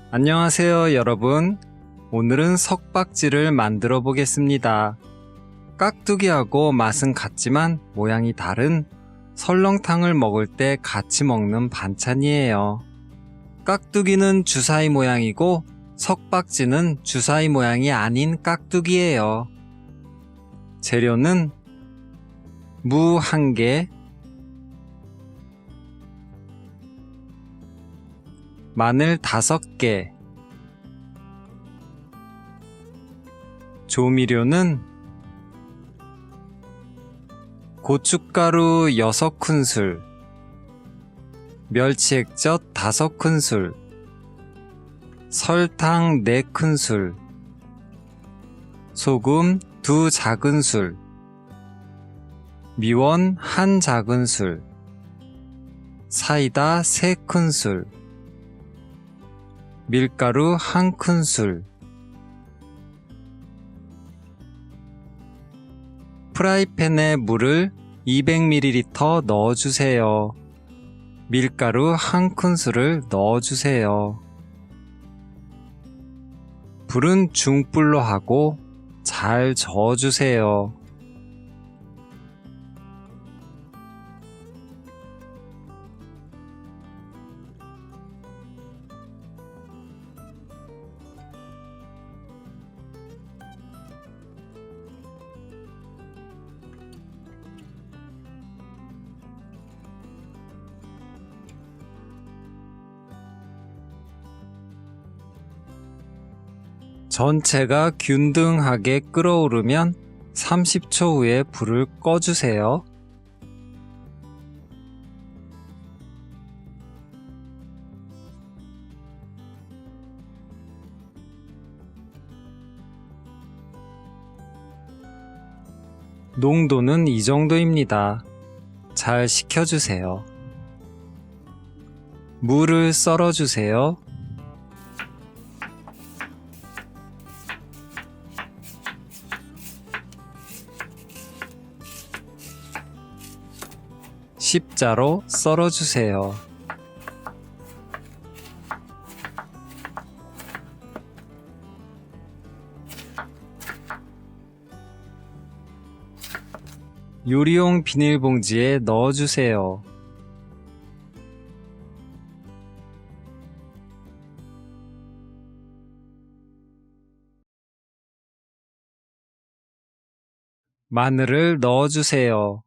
안녕하세요, 여러분. 오늘은 석박지를 만들어 보겠습니다. 깍두기하고 맛은 같지만 모양이 다른 설렁탕을 먹을 때 같이 먹는 반찬이에요. 깍두기는 주사위 모양이고 석박지는 주사위 모양이 아닌 깍두기예요. 재료는 무 1개, 마늘 5개, 조미료는 고춧가루 6큰술, 멸치액젓 5큰술, 설탕 4큰술, 소금 2 작은술, 미원 1 작은술, 사이다 3큰술, 밀가루 1큰술. 프라이팬에 물을 200ml 넣어주세요. 밀가루 1큰술을 넣어주세요. 불은 중불로 하고 잘 저어주세요. 전체가 균등하게 끓어오르면 30초 후에 불을 꺼주세요. 농도는 이 정도입니다. 잘 식혀주세요. 무를 썰어주세요. 십자로 썰어주세요. 요리용 비닐봉지에 넣어주세요. 마늘을 넣어주세요.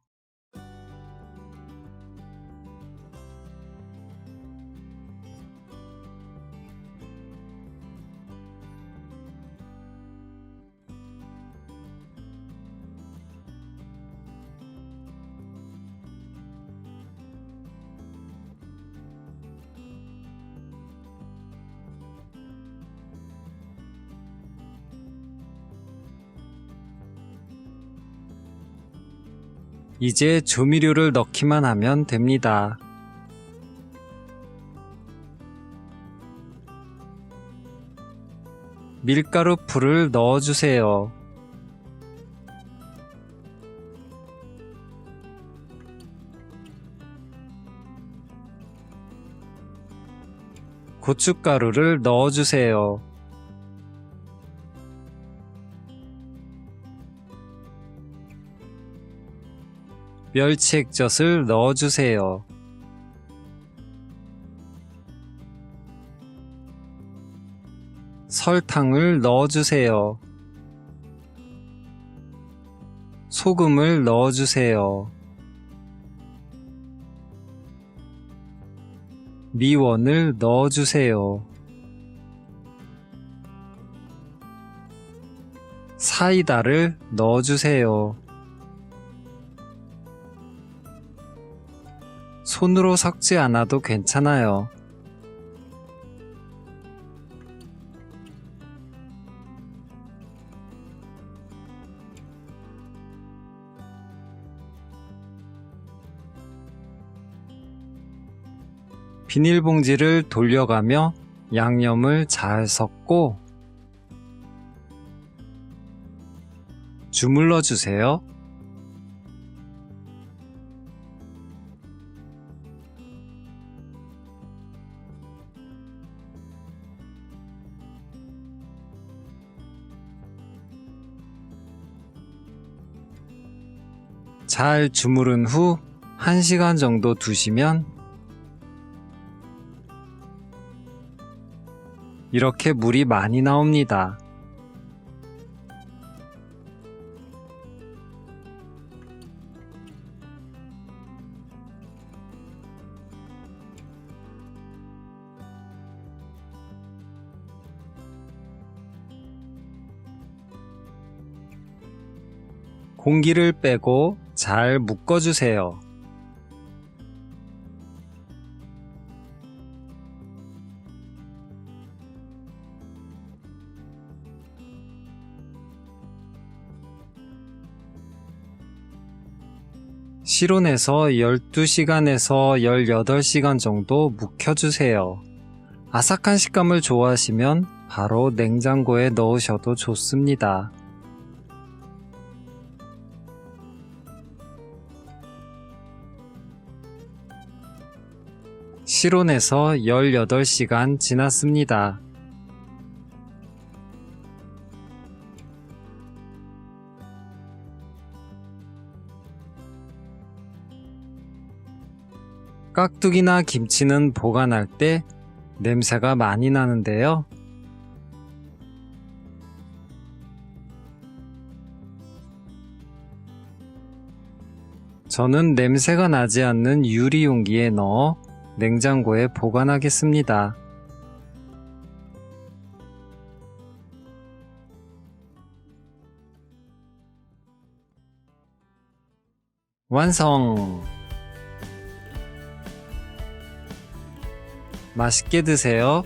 이제 조미료를 넣기만 하면 됩니다. 밀가루 풀을 넣어주세요. 고춧가루를 넣어주세요. 멸치액젓을 넣어주세요. 설탕을 넣어주세요. 소금을 넣어주세요. 미원을 넣어주세요. 사이다를 넣어주세요. 손으로 섞지 않아도 괜찮아요. 비닐봉지를 돌려가며 양념을 잘 섞고 주물러 주세요. 잘 주무른 후 1시간 정도 두시면 이렇게 물이 많이 나옵니다. 공기를 빼고 잘 묶어주세요. 실온에서 12시간에서 18시간 정도 묵혀주세요. 아삭한 식감을 좋아하시면 바로 냉장고에 넣으셔도 좋습니다. 실온에서 18시간 지났습니다. 깍두기나 김치는 보관할 때 냄새가 많이 나는데요. 저는 냄새가 나지 않는 유리 용기에 넣어 냉장고에 보관하겠습니다. 완성! 맛있게 드세요.